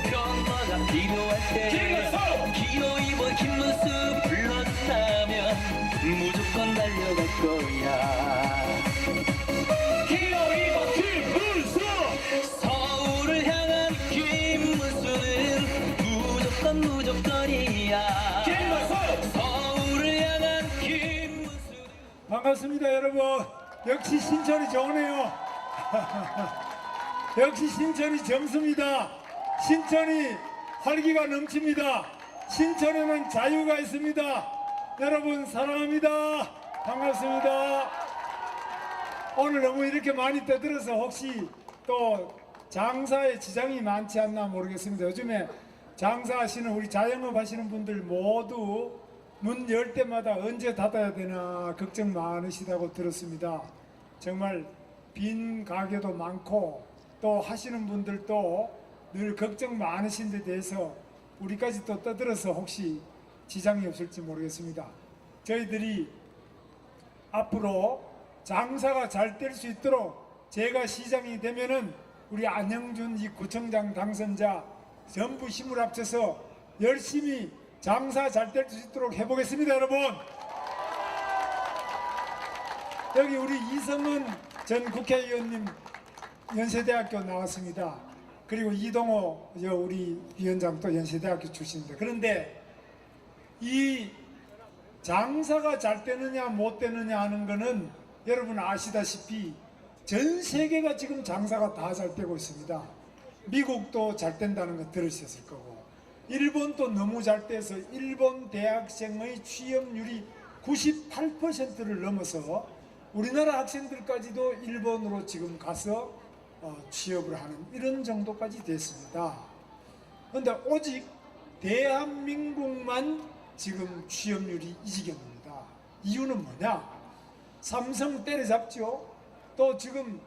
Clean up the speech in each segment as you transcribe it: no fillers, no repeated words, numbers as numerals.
변화가 필요할 때 기호 2번 김문수 불렀다면 무조건 달려갈 거야. 기호 2번 김문수. 서울을 향한 김문수는 무조건 무조건이야. 김문수. 서울을 향한 김문수는. 반갑습니다 여러분. 역시 신천이 좋으네요. 역시 신천이 젊습니다. 신천이 활기가 넘칩니다. 신천에는 자유가 있습니다. 여러분 사랑합니다. 반갑습니다. 오늘 너무 이렇게 많이 떠들어서 혹시 또 장사에 지장이 많지 않나 모르겠습니다. 요즘에 장사하시는 우리 자영업 하시는 분들 모두 문 열 때마다 언제 닫아야 되나 걱정 많으시다고 들었습니다. 정말 빈 가게도 많고 또 하시는 분들도 늘 걱정 많으신 데 대해서 우리까지 또 떠들어서 혹시 지장이 없을지 모르겠습니다. 저희들이 앞으로 장사가 잘 될 수 있도록 제가 시장이 되면은 우리 안영준 이 구청장 당선자 전부 힘을 합쳐서 열심히 장사 잘 될 수 있도록 해보겠습니다. 여러분, 여기 우리 이성은 전 국회의원님 연세대학교 나왔습니다. 그리고 이동호 우리 위원장도 연세대학교 출신입니다. 그런데 이 장사가 잘 되느냐 못 되느냐 하는 거는 여러분 아시다시피 전 세계가 지금 장사가 다 잘 되고 있습니다. 미국도 잘 된다는 거 들으셨을 거고, 일본도 너무 잘 돼서 일본 대학생의 취업률이 98%를 넘어서 우리나라 학생들까지도 일본으로 지금 가서 취업을 하는 이런 정도까지 됐습니다. 그런데 오직 대한민국만 지금 취업률이 이 지경입니다. 이유는 뭐냐? 삼성 때려잡죠. 또 지금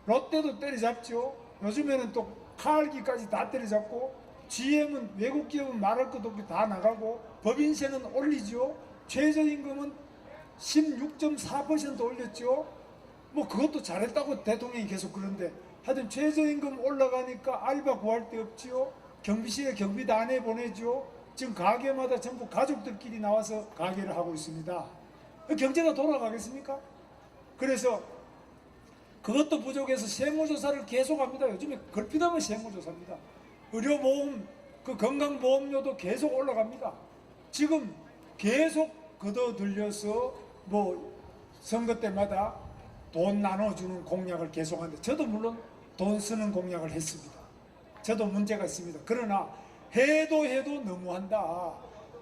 롯데도 때려잡죠. 요즘에는 또 카알기까지 다 때려잡고, GM은 외국 기업은 말할 것도 없이 다 나가고, 법인세는 올리죠. 최저임금은 16.4% 올렸죠. 뭐 그것도 잘했다고 대통령이 계속 그러는데, 하여튼 최저임금 올라가니까 알바 구할 데 없지요. 경비실에 경비도 안 해보내죠. 지금 가게마다 전부 가족들끼리 나와서 가게를 하고 있습니다. 경제가 돌아가겠습니까? 그래서 그것도 부족해서 세무조사를 계속합니다. 요즘에 걸핏하면 세무조사입니다. 의료보험, 그 건강보험료도 계속 올라갑니다. 지금 계속 걷어들려서 뭐 선거 때마다 돈 나눠주는 공약을 계속하는데, 저도 물론 돈 쓰는 공약을 했습니다. 저도 문제가 있습니다. 그러나 해도 너무한다.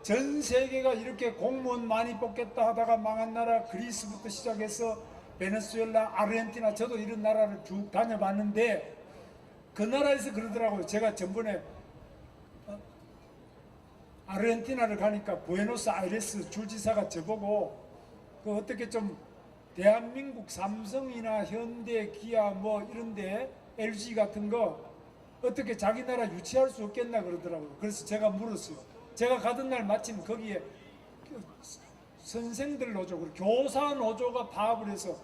전 세계가 이렇게 공무원 많이 뽑겠다 하다가 망한 나라 그리스부터 시작해서 베네수엘라, 아르헨티나, 저도 이런 나라를 쭉 다녀봤는데 그 나라에서 그러더라고요. 제가 전번에 아르헨티나를 가니까 부에노스아이레스 주지사가 저보고 그 어떻게 좀 대한민국 삼성이나 현대, 기아 뭐 이런데 LG 같은 거 어떻게 자기 나라 유치할 수 없겠나 그러더라고요. 그래서 제가 물었어요. 제가 가던 날 마침 거기에 선생들 노조, 교사 노조가 파업을 해서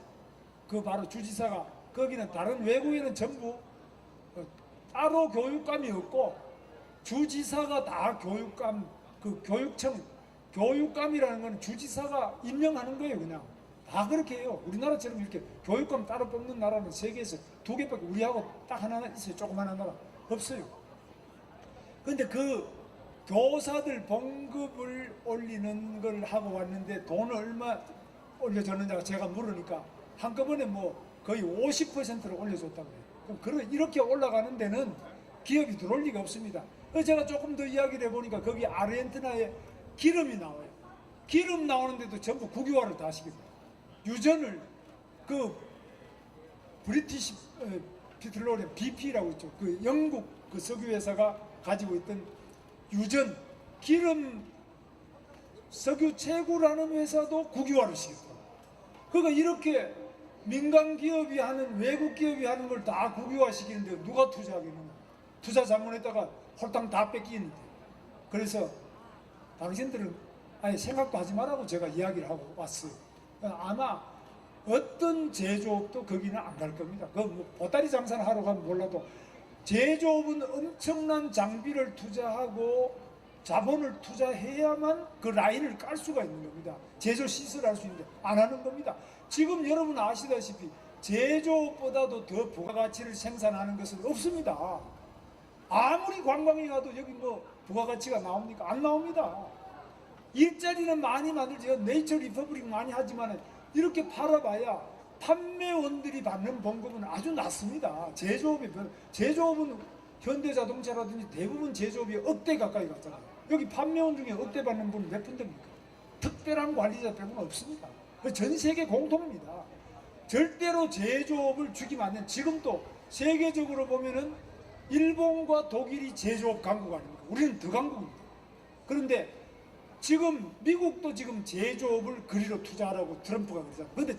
그 바로 주지사가, 거기는 다른 외국에는 전부 따로 교육감이 없고 주지사가 다 교육감, 그 교육청 교육감이라는 건 주지사가 임명하는 거예요. 그냥 다 그렇게 해요. 우리나라처럼 이렇게 교육감 따로 뽑는 나라는 세계에서 2개밖에, 우리하고 딱 하나 있어요. 조그마한 나라 없어요. 근데 그 교사들 봉급을 올리는 걸 하고 왔는데 돈을 얼마 올려줬느냐고 제가 물으니까 한꺼번에 뭐 거의 50%를 올려줬다고 해요. 그럼 이렇게 올라가는 데는 기업이 들어올 리가 없습니다. 그래서 제가 조금 더 이야기를 해보니까 거기 아르헨티나에 기름이 나와요. 기름 나오는데도 전부 국유화를 다 시킵니다. 유전을 그 브리티시 피트로리엄 BP라고 있죠. 그 영국 그 석유회사가 가지고 있던 유전, 기름, 석유 채굴하는 회사도 국유화를 시켰다. 그러니까 이렇게 민간 기업이 하는, 외국 기업이 하는 걸 다 국유화 시키는데 누가 투자하겠느냐. 투자 잘못했다가 홀딱 다 뺏기는데. 그래서 당신들은 아예 생각도 하지 말라고 제가 이야기를 하고 왔어요. 아마 어떤 제조업도 거기는 안 갈 겁니다. 그 뭐 보따리 장사를 하러 가면 몰라도 제조업은 엄청난 장비를 투자하고 자본을 투자해야만 그 라인을 깔 수가 있는 겁니다. 제조 시설할 수 있는데 안 하는 겁니다. 지금 여러분 아시다시피 제조업보다도 더 부가가치를 생산하는 것은 없습니다. 아무리 관광에 가도 여기 뭐 부가가치가 나옵니까? 안 나옵니다. 일자리는 많이 만들죠. 네이처 리퍼블릭 많이 하지만 이렇게 팔아봐야 판매원들이 받는 봉급은 아주 낮습니다. 제조업은 현대자동차라든지 대부분 제조업이 억대 가까이 갔잖아요. 여기 판매원 중에 억대 받는 분 몇 분 됩니까? 특별한 관리자 빼고는 없습니다. 전 세계 공통입니다. 절대로 제조업을 죽이면 안 되는, 지금도 세계적으로 보면은 일본과 독일이 제조업 강국 아닙니까? 우리는 더 강국입니다. 그런데 지금 미국도 지금 제조업을 그리로 투자하라고 트럼프가 그러잖아요. 그런데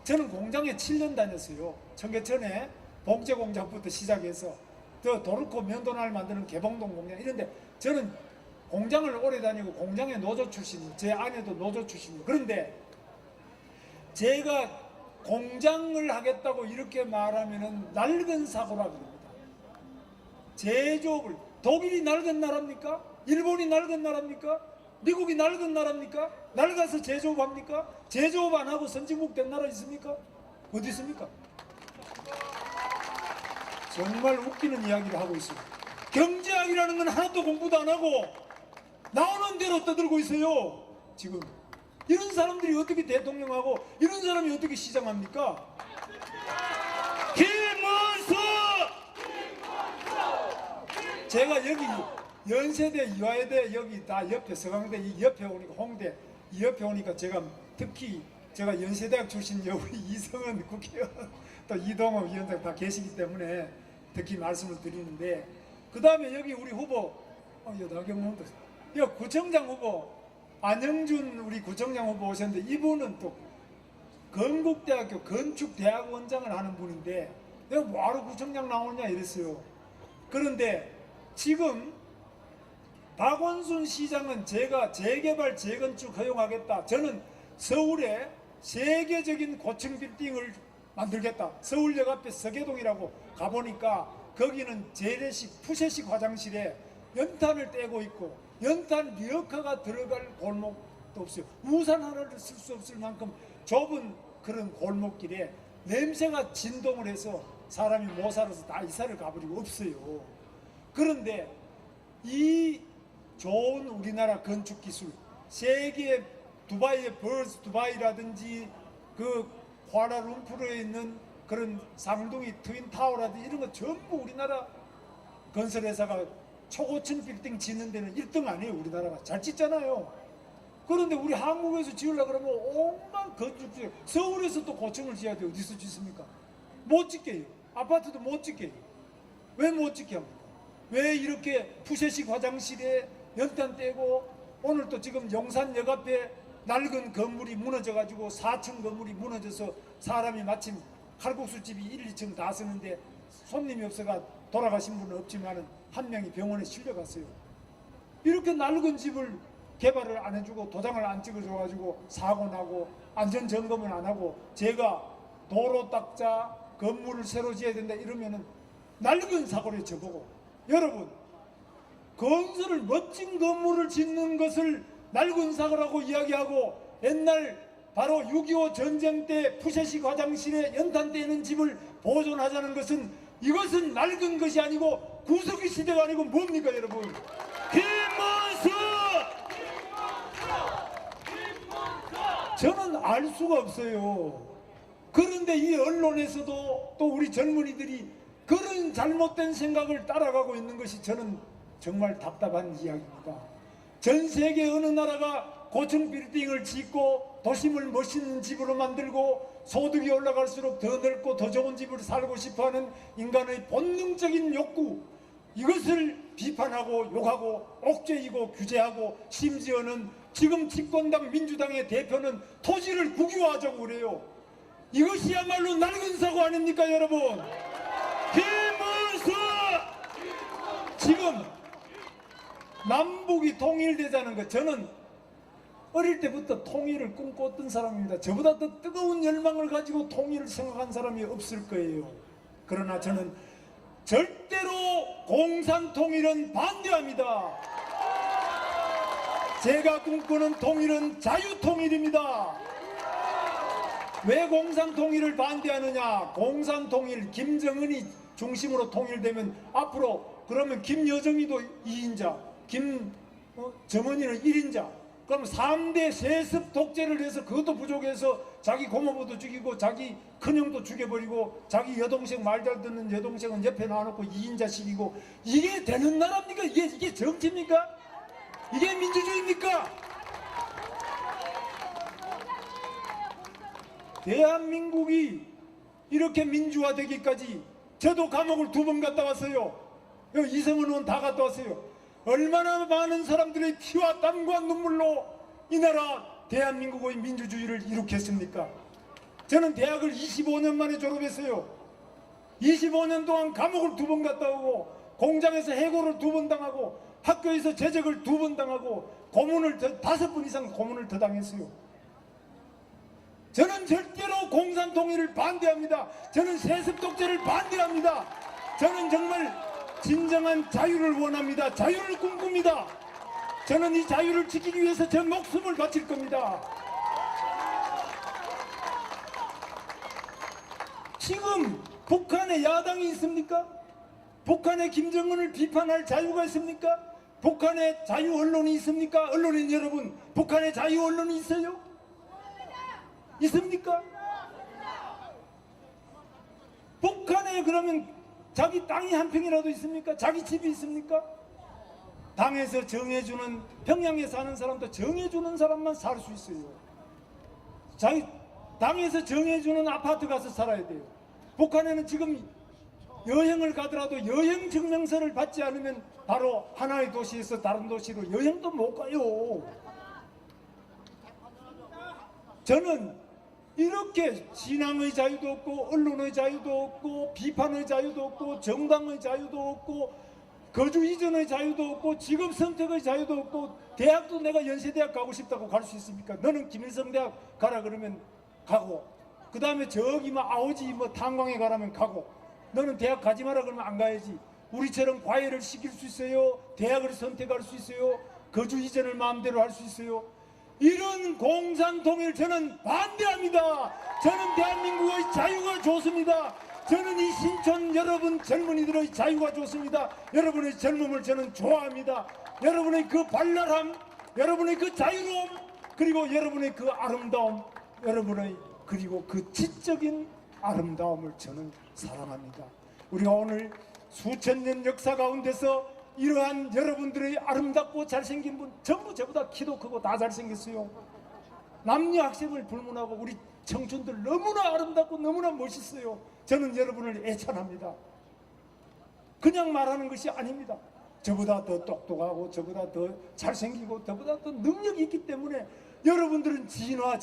저는 공장에 7년 다녔어요. 청계천에 봉제 공장부터 시작해서 또 도르코 면도날 만드는 개봉동 공장 이런데 저는 공장을 오래 다니고 공장의 노조 출신이에요. 제 아내도 노조 출신이에요. 그런데 제가 공장을 하겠다고 이렇게 말하면은 낡은 사고라 그럽니다. 제조업을, 독일이 낡은 나라입니까? 일본이 낡은 나라입니까? 미국이 낡은 나라입니까? 낡아서 제조업 합니까? 제조업 안 하고 선진국 된 나라 있습니까? 어디 있습니까? 정말 웃기는 이야기를 하고 있어요. 경제학이라는 건 하나도 공부도 안 하고 나오는 대로 떠들고 있어요. 지금 이런 사람들이 어떻게 대통령하고 이런 사람이 어떻게 시장합니까? 김문수! 제가 여기 연세대, 이화여대 여기 다 옆에 서강대 이 옆에 오니까 홍대 이 옆에 오니까 제가 특히 제가 연세대학 출신 우리 이성은 국회의원 또 이동호 위원장 다 계시기 때문에 특히 말씀을 드리는데, 그 다음에 여기 우리 후보 나경원도 여 구청장 후보 안영준 우리 구청장 후보 오셨는데 이분은 또 건국대학교 건축대학원장을 하는 분인데 내가 뭐하러 구청장 나오냐 이랬어요. 그런데 지금 박원순 시장은 제가 재개발 재건축 허용하겠다. 저는 서울에 세계적인 고층 빌딩을 만들겠다. 서울역 앞에 서계동이라고 가보니까 거기는 재래식 푸세식 화장실에 연탄을 떼고 있고 연탄 리어카가 들어갈 골목도 없어요. 우산 하나를 쓸 수 없을 만큼 좁은 그런 골목길에 냄새가 진동을 해서 사람이 못 살아서 다 이사를 가버리고 없어요. 그런데 이 좋은 우리나라 건축 기술, 세계 두바이의 벌스 두바이라든지 그 쿠알라룸푸르에 있는 그런 쌍둥이 트윈타워라든지 이런 거 전부 우리나라 건설회사가 초고층 빌딩 짓는 데는 1등 아니에요. 우리나라가 잘 짓잖아요. 그런데 우리 한국에서 지으려고 그러면 온갖 건축지, 서울에서 또 고층을 지어야 돼요. 어디서 짓습니까? 못 짓게요. 아파트도 못 짓게요. 왜 못 짓게 합니까? 왜 이렇게 푸세식 화장실에 연탄 떼고, 오늘 또 지금 용산역 앞에 낡은 건물이 무너져가지고 4층 건물이 무너져서 사람이 마침 칼국수집이 1, 2층 다 쓰는데 손님이 없어가 돌아가신 분은 없지만 한 명이 병원에 실려갔어요. 이렇게 낡은 집을 개발을 안 해주고 도장을 안 찍어줘가지고 사고 나고 안전점검을 안 하고 제가 도로 닦자 건물을 새로 지어야 된다 이러면은 낡은 사고를 저보고, 여러분 건설을 멋진 건물을 짓는 것을 낡은 사고라고 이야기하고 옛날 바로 6.25 전쟁 때 푸세식 화장실에 연탄 떼는 집을 보존하자는 것은 이것은 낡은 것이 아니고 구석기 시대가 아니고 뭡니까 여러분? 김문수! 저는 알 수가 없어요. 그런데 이 언론에서도 또 우리 젊은이들이 그런 잘못된 생각을 따라가고 있는 것이 저는 정말 답답한 이야기입니다. 전 세계 어느 나라가 고층 빌딩을 짓고 도심을 멋있는 집으로 만들고 소득이 올라갈수록 더 넓고 더 좋은 집을 살고 싶어하는 인간의 본능적인 욕구, 이것을 비판하고 욕하고 억제이고 규제하고 심지어는 지금 집권당 민주당의 대표는 토지를 국유화하자고 그래요. 이것이야말로 낡은 사고 아닙니까 여러분? 김문수! 지금 남북이 통일되자는 것, 저는 어릴 때부터 통일을 꿈꿨던 사람입니다. 저보다 더 뜨거운 열망을 가지고 통일을 생각한 사람이 없을 거예요. 그러나 저는 절대로 공산통일은 반대합니다. 제가 꿈꾸는 통일은 자유통일입니다. 왜 공산통일을 반대하느냐? 공산통일, 김정은이 중심으로 통일되면 앞으로 그러면 김여정이도 2인자, 정은이는 1인자. 그럼 3대 세습 독재를 해서 그것도 부족해서 자기 고모부도 죽이고 자기 큰형도 죽여버리고 자기 여동생 말 잘 듣는 여동생은 옆에 놔놓고 2인자씩이고 이게 되는 나라입니까? 이게 정치입니까? 이게 민주주의입니까? 대한민국이 이렇게 민주화되기까지 저도 감옥을 2번 갔다 왔어요. 이성은 의원 다 갔다 왔어요. 얼마나 많은 사람들의 피와 땀과 눈물로 이 나라 대한민국의 민주주의를 일으켰습니까? 저는 대학을 25년 만에 졸업했어요. 25년 동안 감옥을 2번 갔다 오고 공장에서 해고를 2번 당하고 학교에서 제적을 2번 당하고 고문을 5번 이상 고문을 더 당했어요. 저는 절대로 공산통일을 반대합니다. 저는 세습 독재를 반대합니다. 저는 정말 진정한 자유를 원합니다. 자유를 꿈꿉니다. 저는 이 자유를 지키기 위해서 제 목숨을 바칠 겁니다. 지금 북한에 야당이 있습니까? 북한에 김정은을 비판할 자유가 있습니까? 북한에 자유 언론이 있습니까? 언론인 여러분, 북한에 자유 언론이 있어요? 있습니까? 북한에 그러면 자기 땅이 한 평이라도 있습니까? 자기 집이 있습니까? 당에서 정해주는, 평양에 사는 사람도 정해주는 사람만 살 수 있어요. 자기 당에서 정해주는 아파트 가서 살아야 돼요. 북한에는 지금 여행을 가더라도 여행 증명서를 받지 않으면 바로 하나의 도시에서 다른 도시로 여행도 못 가요. 저는 이렇게 신앙의 자유도 없고 언론의 자유도 없고 비판의 자유도 없고 정당의 자유도 없고 거주 이전의 자유도 없고 직업 선택의 자유도 없고 대학도 내가 연세대학 가고 싶다고 갈 수 있습니까? 너는 김일성대학 가라 그러면 가고 그 다음에 저기 아오지 탄광에 가라면 가고 너는 대학 가지 마라 그러면 안 가야지. 우리처럼 과외를 시킬 수 있어요. 대학을 선택할 수 있어요. 거주 이전을 마음대로 할 수 있어요. 이런 공산통일 저는 반대합니다. 저는 대한민국의 자유가 좋습니다. 저는 이 신촌 여러분 젊은이들의 자유가 좋습니다. 여러분의 젊음을 저는 좋아합니다. 여러분의 그 발랄함, 여러분의 그 자유로움, 그리고 여러분의 그 아름다움, 여러분의 그리고 그 지적인 아름다움을 저는 사랑합니다. 우리가 오늘 수천 년 역사 가운데서 이러한 여러분들의 아름답고 잘생긴 분 전부 저보다 키도 크고 다 잘생겼어요. 남녀 학생을 불문하고 우리 청춘들 너무나 아름답고 너무나 멋있어요. 저는 여러분을 애찬합니다. 그냥 말하는 것이 아닙니다. 저보다 더 똑똑하고 저보다 더 잘생기고 저보다 더 능력이 있기 때문에 여러분들은 진화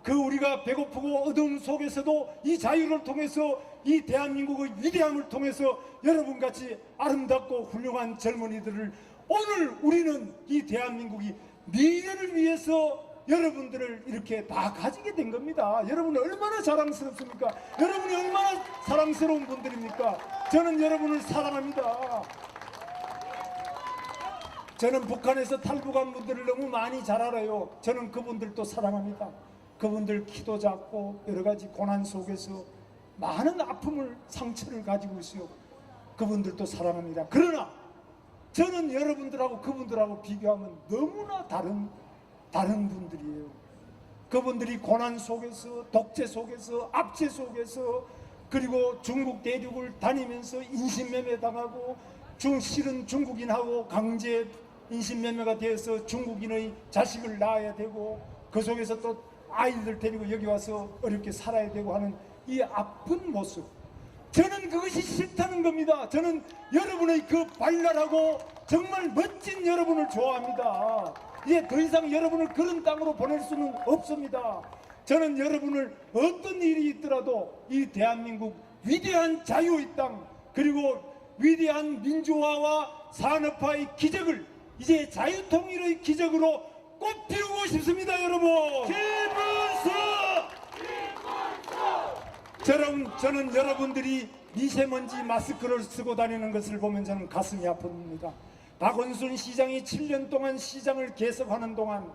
그 우리가 배고프고 어두움 속에서도 이 자유를 통해서 이 대한민국의 위대함을 통해서 여러분같이 아름답고 훌륭한 젊은이들을 오늘 우리는 이 대한민국이 미래를 위해서 여러분들을 이렇게 다 가지게 된 겁니다. 여러분 얼마나 자랑스럽습니까? 여러분이 얼마나 사랑스러운 분들입니까? 저는 여러분을 사랑합니다. 저는 북한에서 탈북한 분들을 너무 많이 잘 알아요. 저는 그분들도 사랑합니다. 그분들 키도 작고 여러 가지 고난 속에서 많은 아픔을 상처를 가지고 있어요. 그분들도 사랑합니다. 그러나 저는 여러분들하고 그분들하고 비교하면 너무나 다른 분들이에요. 그분들이 고난 속에서 독재 속에서 압제 속에서 그리고 중국 대륙을 다니면서 인신매매 당하고 실은 중국인하고 강제 인신매매가 되어서 중국인의 자식을 낳아야 되고 그 속에서 또 아이들 데리고 여기 와서 어렵게 살아야 되고 하는 이 아픈 모습, 저는 그것이 싫다는 겁니다. 저는 여러분의 그 발랄하고 정말 멋진 여러분을 좋아합니다. 이제 더 이상 여러분을 그런 땅으로 보낼 수는 없습니다. 저는 여러분을 어떤 일이 있더라도 이 대한민국 위대한 자유의 땅 그리고 위대한 민주화와 산업화의 기적을 이제 자유통일의 기적으로 꽃피우고 싶습니다. 여러분, 김문수! 저는 여러분들이 미세먼지 마스크를 쓰고 다니는 것을 보면 저는 가슴이 아픕니다. 박원순 시장이 7년 동안 시장을 계속하는 동안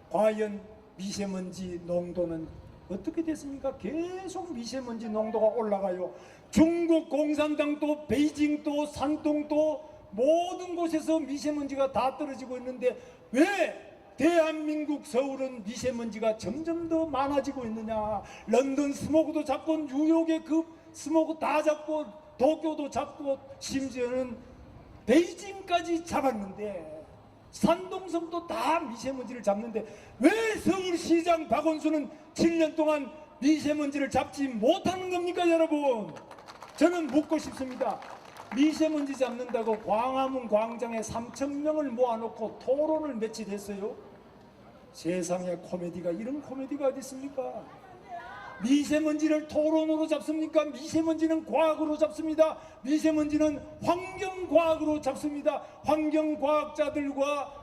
과연 미세먼지 농도는 어떻게 됐습니까? 계속 미세먼지 농도가 올라가요. 중국 공산당도 베이징도 산둥도 모든 곳에서 미세먼지가 다 떨어지고 있는데 왜 대한민국 서울은 미세먼지가 점점 더 많아지고 있느냐. 런던 스모그도 잡고 뉴욕의 그 스모그 다 잡고 도쿄도 잡고 심지어는 베이징까지 잡았는데 산동성도 다 미세먼지를 잡는데 왜 서울시장 박원순은 7년 동안 미세먼지를 잡지 못하는 겁니까 여러분? 저는 묻고 싶습니다. 미세먼지 잡는다고 광화문 광장에 3,000명을 모아놓고 토론을 며칠 했어요. 세상에 코미디가 이런 코미디가 어디 있습니까? 미세먼지를 토론으로 잡습니까? 미세먼지는 과학으로 잡습니다. 미세먼지는 환경과학으로 잡습니다. 환경과학자들과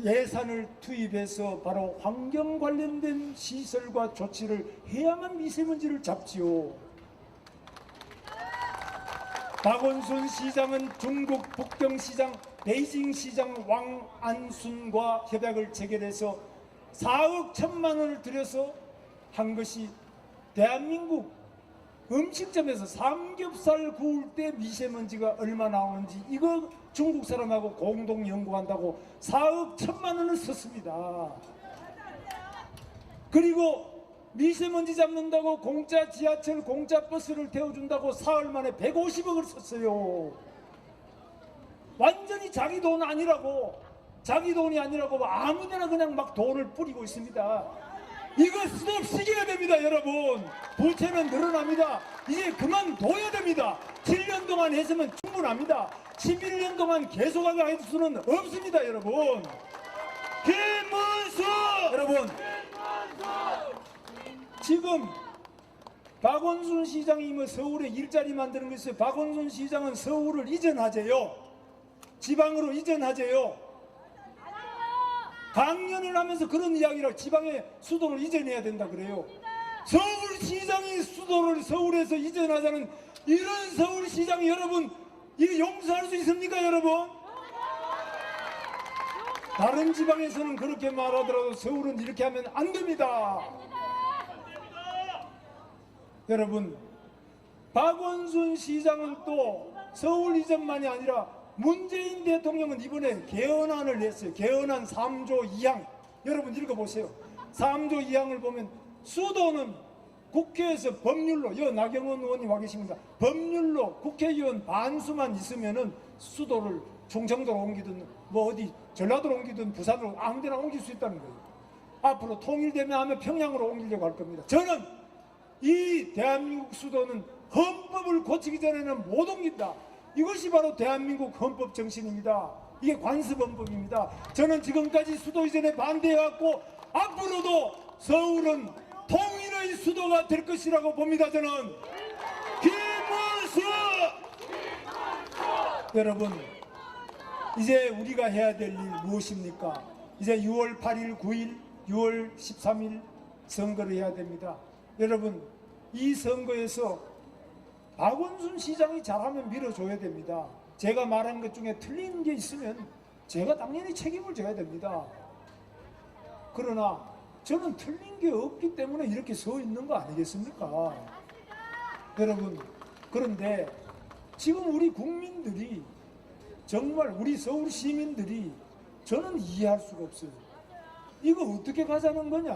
예산을 투입해서 바로 환경 관련된 시설과 조치를 해야만 미세먼지를 잡지요. 박원순 시장은 중국 북경시장 베이징시장 왕안순과 협약을 체결해서 4억 1천만 원을 들여서 한 것이 대한민국 음식점에서 삼겹살 구울 때 미세먼지가 얼마 나오는지 이거 중국 사람하고 공동 연구한다고 4억 1천만 원을 썼습니다. 그리고 미세먼지 잡는다고 공짜 지하철 공짜 버스를 태워준다고 사흘 만에 150억을 썼어요. 완전히 자기 돈 아니라고, 자기 돈이 아니라고 아무데나 그냥 막 돈을 뿌리고 있습니다. 이거 스톱 시켜야 됩니다 여러분. 부채는 늘어납니다. 이제 그만둬야 됩니다. 7년 동안 했으면 충분합니다. 11년 동안 계속하게 할 수는 없습니다 여러분. 김문수 여러분, 지금 박원순 시장이 뭐 서울에 일자리 만드는 거 있어요. 박원순 시장은 서울을 이전하재요. 지방으로 이전하재요. 강연을 하면서 그런 이야기를 지방의 수도를 이전해야 된다 그래요. 서울시장이 수도를 서울에서 이전하자는 이런 서울시장 여러분 이거 용서할 수 있습니까 여러분? 다른 지방에서는 그렇게 말하더라도 서울은 이렇게 하면 안 됩니다. 여러분, 박원순 시장은 또 서울 이전만이 아니라 문재인 대통령은 이번에 개헌안을 냈어요. 개헌안 3조 2항 여러분 읽어보세요. 3조 2항을 보면 수도는 국회에서 법률로, 나경원 의원님 와 계십니다. 법률로 국회의원 반수만 있으면은 수도를 충청도로 옮기든 뭐 어디 전라도로 옮기든 부산으로 아무데나 옮길 수 있다는 거예요. 앞으로 통일되면 아마 평양으로 옮기려고 할 겁니다. 저는 이 대한민국 수도는 헌법을 고치기 전에는 못 옮긴다. 이것이 바로 대한민국 헌법 정신입니다. 이게 관습헌법입니다. 저는 지금까지 수도 이전에 반대해왔고 앞으로도 서울은 통일의 수도가 될 것이라고 봅니다. 저는 김문수 여러분, 이제 우리가 해야 될 일 무엇입니까? 이제 6월 8일, 9일, 6월 13일 선거를 해야 됩니다. 여러분, 이 선거에서 박원순 시장이 잘하면 밀어줘야 됩니다. 제가 말한 것 중에 틀린 게 있으면 제가 당연히 책임을 져야 됩니다. 그러나 저는 틀린 게 없기 때문에 이렇게 서 있는 거 아니겠습니까? 여러분, 그런데 지금 우리 국민들이 정말 우리 서울 시민들이 저는 이해할 수가 없어요. 이거 어떻게 가자는 거냐?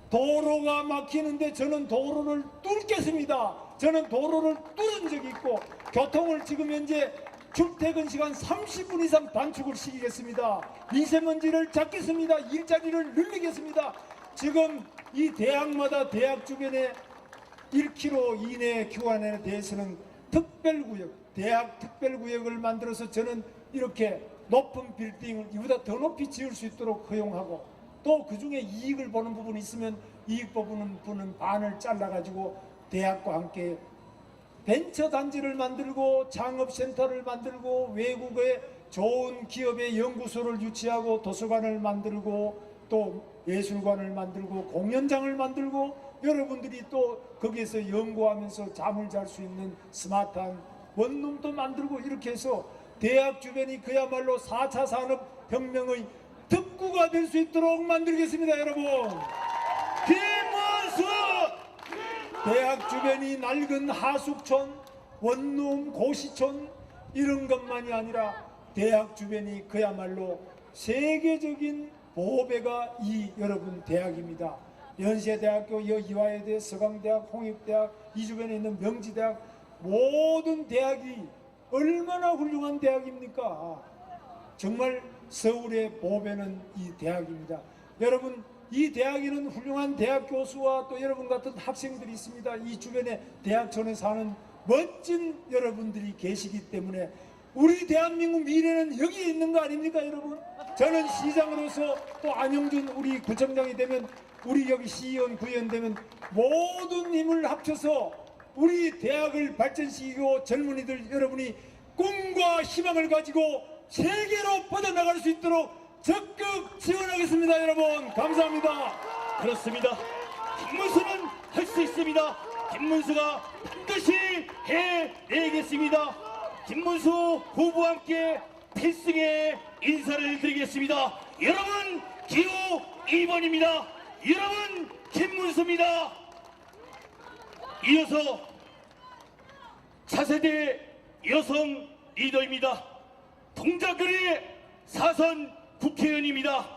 도로가 막히는데 저는 도로를 뚫겠습니다. 저는 도로를 뚫은 적이 있고 교통을 지금 현재 출퇴근 시간 30분 이상 단축을 시키겠습니다. 미세먼지를 잡겠습니다. 일자리를 늘리겠습니다. 지금 이 대학마다 대학 주변에 1km 이내 교환에 대해서는 특별구역, 대학 특별구역을 만들어서 저는 이렇게 높은 빌딩을 이보다 더 높이 지을 수 있도록 허용하고 또 그 중에 이익을 보는 부분이 있으면 이익 보는 분은 반을 잘라가지고 대학과 함께 벤처단지를 만들고 창업센터를 만들고 외국의 좋은 기업의 연구소를 유치하고 도서관을 만들고 또 예술관을 만들고 공연장을 만들고 여러분들이 또 거기에서 연구하면서 잠을 잘 수 있는 스마트한 원룸도 만들고 이렇게 해서 대학 주변이 그야말로 4차 산업혁명의 특구가 될 수 있도록 만들겠습니다. 여러분, 김문수 대학 주변이 낡은 하숙촌, 원룸, 고시촌 이런 것만이 아니라 대학 주변이 그야말로 세계적인 보배가 이 여러분 대학입니다. 연세대학교, 이화여대, 서강대학, 홍익대학, 이 주변에 있는 명지대학 모든 대학이 얼마나 훌륭한 대학입니까? 정말 서울의 보배는 이 대학입니다. 여러분, 이 대학에는 훌륭한 대학 교수와 또 여러분 같은 학생들이 있습니다. 이 주변에 대학촌에 사는 멋진 여러분들이 계시기 때문에 우리 대한민국 미래는 여기에 있는 거 아닙니까, 여러분? 저는 시장으로서 또 안영준 우리 구청장이 되면 우리 여기 시의원, 구의원 되면 모든 힘을 합쳐서 우리 대학을 발전시키고 젊은이들 여러분이 꿈과 희망을 가지고 세계로 뻗어나갈 수 있도록 적극 지원하겠습니다. 여러분, 감사합니다. 그렇습니다. 김문수는 할 수 있습니다. 김문수가 반드시 해내겠습니다. 김문수 후보와 함께 필승의 인사를 드리겠습니다. 여러분, 기호 2번입니다. 여러분, 김문수입니다. 이어서 차세대 여성 리더입니다. 동작거리 사선 국회의원입니다.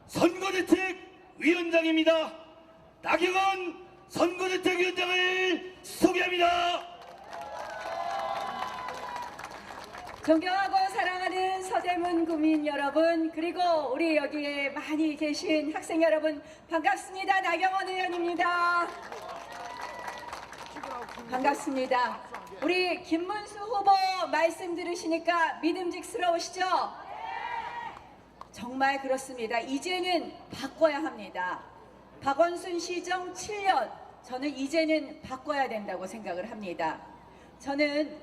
선거대책위원장입니다. 나경원 선거대책위원장을 소개합니다. 존경하고 사랑하는 서대문 구민 여러분, 그리고 우리 여기에 많이 계신 학생 여러분, 반갑습니다. 나경원 의원입니다. 반갑습니다. 우리 김문수 후보 말씀 들으시니까 믿음직스러우시죠? 정말 그렇습니다. 이제는 바꿔야 합니다. 박원순 시정 7년, 저는 이제는 바꿔야 된다고 생각을 합니다. 저는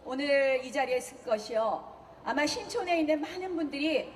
오늘 이 자리에 쓸 것이요, 아마 신촌에 있는 많은 분들이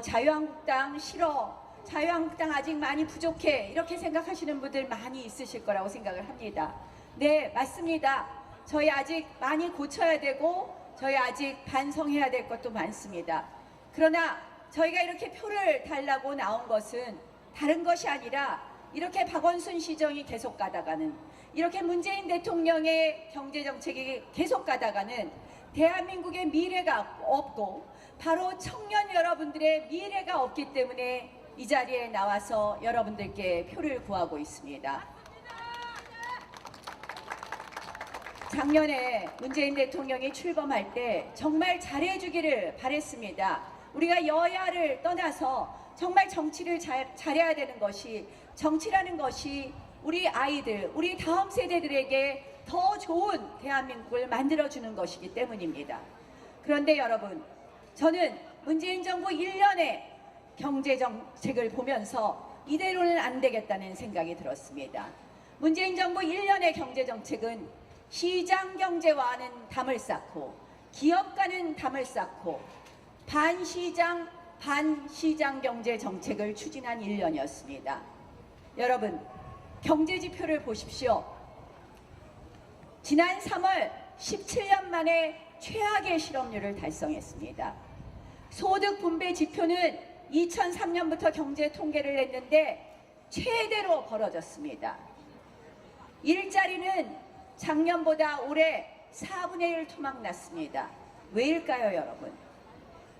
자유한국당 싫어, 자유한국당 아직 많이 부족해, 이렇게 생각하시는 분들 많이 있으실 거라고 생각을 합니다. 네, 맞습니다. 저희 아직 많이 고쳐야 되고 저희 아직 반성해야 될 것도 많습니다. 그러나 저희가 이렇게 표를 달라고 나온 것은 다른 것이 아니라 이렇게 박원순 시정이 계속 가다가는, 이렇게 문재인 대통령의 경제정책이 계속 가다가는 대한민국의 미래가 없고 바로 청년 여러분들의 미래가 없기 때문에 이 자리에 나와서 여러분들께 표를 구하고 있습니다. 작년에 문재인 대통령이 출범할 때 정말 잘해주기를 바랬습니다. 우리가 여야를 떠나서 정말 정치를 잘해야 되는 것이, 정치라는 것이 우리 아이들, 우리 다음 세대들에게 더 좋은 대한민국을 만들어주는 것이기 때문입니다. 그런데 여러분, 저는 문재인 정부 1년의 경제정책을 보면서 이대로는 안 되겠다는 생각이 들었습니다. 문재인 정부 1년의 경제정책은 시장경제와는 담을 쌓고 기업가는 담을 쌓고 반시장 반시장경제 정책을 추진한 1년이었습니다. 여러분, 경제지표를 보십시오. 지난 3월 17년 만에 최악의 실업률을 달성했습니다. 소득 분배 지표는 2003년부터 경제 통계를 냈는데 최대로 벌어졌습니다. 일자리는 작년보다 올해 4분의 1 토막 났습니다. 왜일까요, 여러분?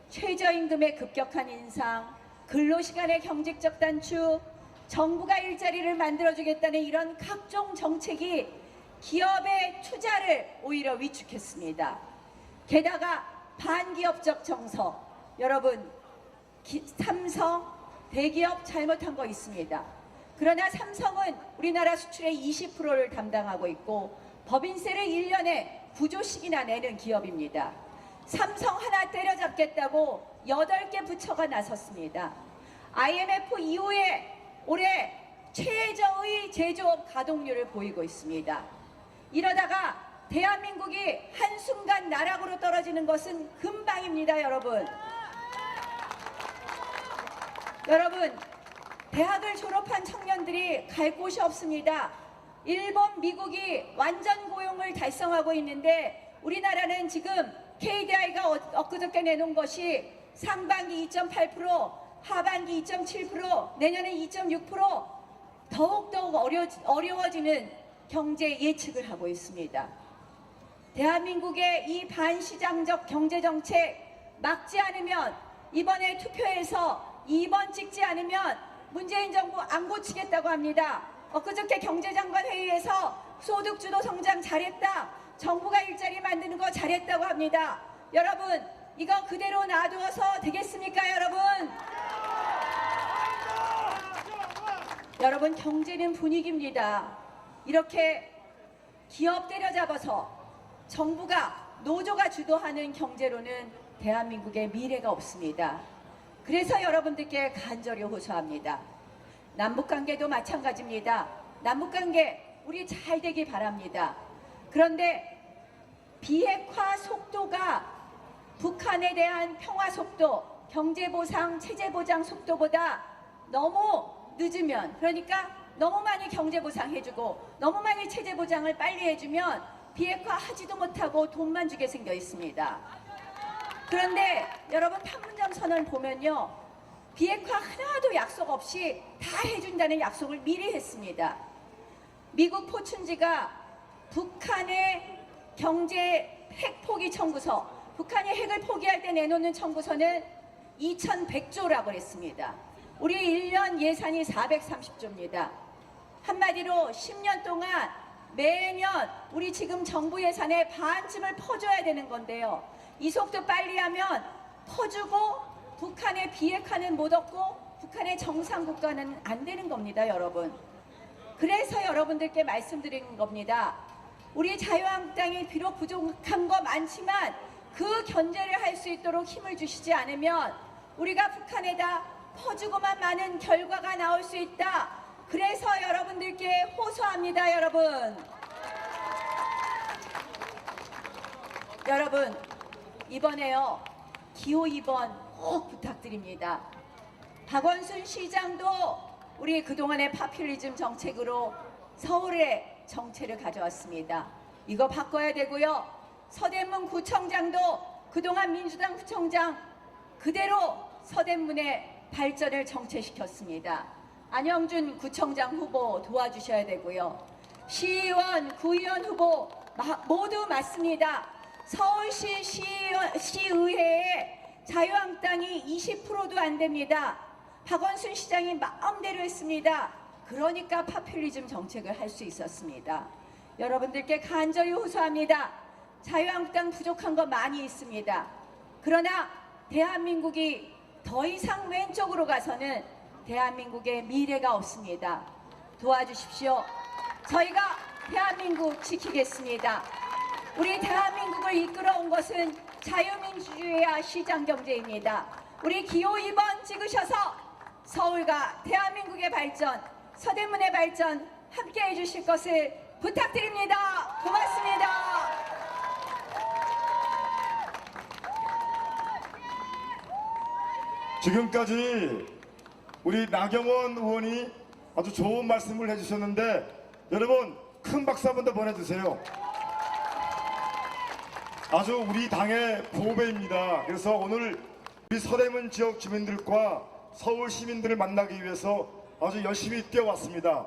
최저임금의 급격한 인상, 근로시간의 경직적 단축, 정부가 일자리를 만들어주겠다는 이런 각종 정책이 기업의 투자를 오히려 위축했습니다. 게다가 반기업적 정서, 여러분, 삼성, 대기업 잘못한 거 있습니다. 그러나 삼성은 우리나라 수출의 20%를 담당하고 있고 법인세를 1년에 9조씩이나 내는 기업입니다. 삼성 하나 때려잡겠다고 8개 부처가 나섰습니다. IMF 이후에 올해 최저의 제조업 가동률을 보이고 있습니다. 이러다가 대한민국이 한순간 나락으로 떨어지는 것은 금방입니다, 여러분. 여러분, 대학을 졸업한 청년들이 갈 곳이 없습니다. 일본, 미국이 완전 고용을 달성하고 있는데 우리나라는 지금 KDI가 엊그저께 내놓은 것이 상반기 2.8%, 하반기 2.7%, 내년에 2.6% 더욱더욱 어려워지는 경제 예측을 하고 있습니다. 대한민국의 이 반시장적 경제정책 막지 않으면 이번에 투표에서 2번 찍지 않으면 문재인 정부 안 고치겠다고 합니다. 엊그저께 경제장관 회의에서 소득주도 성장 잘했다. 정부가 일자리 만드는 거 잘했다고 합니다. 여러분 이거 그대로 놔두어서 되겠습니까 여러분? 여러분 경제는 분위기입니다. 이렇게 기업 때려잡아서 정부가 노조가 주도하는 경제로는 대한민국의 미래가 없습니다. 그래서 여러분들께 간절히 호소합니다. 남북관계도 마찬가지입니다. 남북관계 우리 잘 되길 바랍니다. 그런데 비핵화 속도가 북한에 대한 평화 속도, 경제보상, 체제보장 속도보다 너무 늦으면, 그러니까 너무 많이 경제보상 해주고 너무 많이 체제보장을 빨리 해주면 비핵화 하지도 못하고 돈만 주게 생겨 있습니다. 그런데 여러분 판문점 선언을 보면요, 비핵화 하나도 약속 없이 다 해준다는 약속을 미리 했습니다. 미국 포춘지가 북한의 경제 핵 포기 청구서, 북한이 핵을 포기할 때 내놓는 청구서는 2100조라고 했습니다. 우리 1년 예산이 430조입니다. 한마디로 10년 동안 매년 우리 지금 정부 예산의 반쯤을 퍼줘야 되는 건데요. 이 속도 빨리 하면 퍼주고 북한의 비핵화는 못 얻고 북한의 정상국가는 안 되는 겁니다, 여러분. 그래서 여러분들께 말씀드리는 겁니다. 우리 자유한국당이 비록 부족한 거 많지만 그 견제를 할 수 있도록 힘을 주시지 않으면 우리가 북한에다 퍼주고만 많은 결과가 나올 수 있다. 그래서 여러분들께 호소합니다, 여러분. 여러분, 이번에요, 기호 2번 꼭 부탁드립니다. 박원순 시장도 우리 그동안의 파퓰리즘 정책으로 서울에 정체를 가져왔습니다. 이거 바꿔야 되고요. 서대문 구청장도 그동안 민주당 구청장 그대로 서대문의 발전을 정체시켰습니다. 안영준 구청장 후보 도와주셔야 되고요. 시의원, 구의원 후보 모두 맞습니다. 서울시 시의회에 자유한국당이 20%도 안 됩니다. 박원순 시장이 마음대로 했습니다. 그러니까 파퓰리즘 정책을 할 수 있었습니다. 여러분들께 간절히 호소합니다. 자유한국당 부족한 거 많이 있습니다. 그러나 대한민국이 더 이상 왼쪽으로 가서는 대한민국의 미래가 없습니다. 도와주십시오. 저희가 대한민국 지키겠습니다. 우리 대한민국을 이끌어온 것은 자유민주주의와 시장경제입니다. 우리 기호 2번 찍으셔서 서울과 대한민국의 발전, 서대문의 발전 함께 해주실 것을 부탁드립니다. 고맙습니다. 지금까지 우리 나경원 의원이 아주 좋은 말씀을 해주셨는데 여러분 큰 박수 한 번 더 보내주세요. 아주 우리 당의 보배입니다. 그래서 오늘 우리 서대문 지역 주민들과 서울 시민들을 만나기 위해서 아주 열심히 뛰어왔습니다.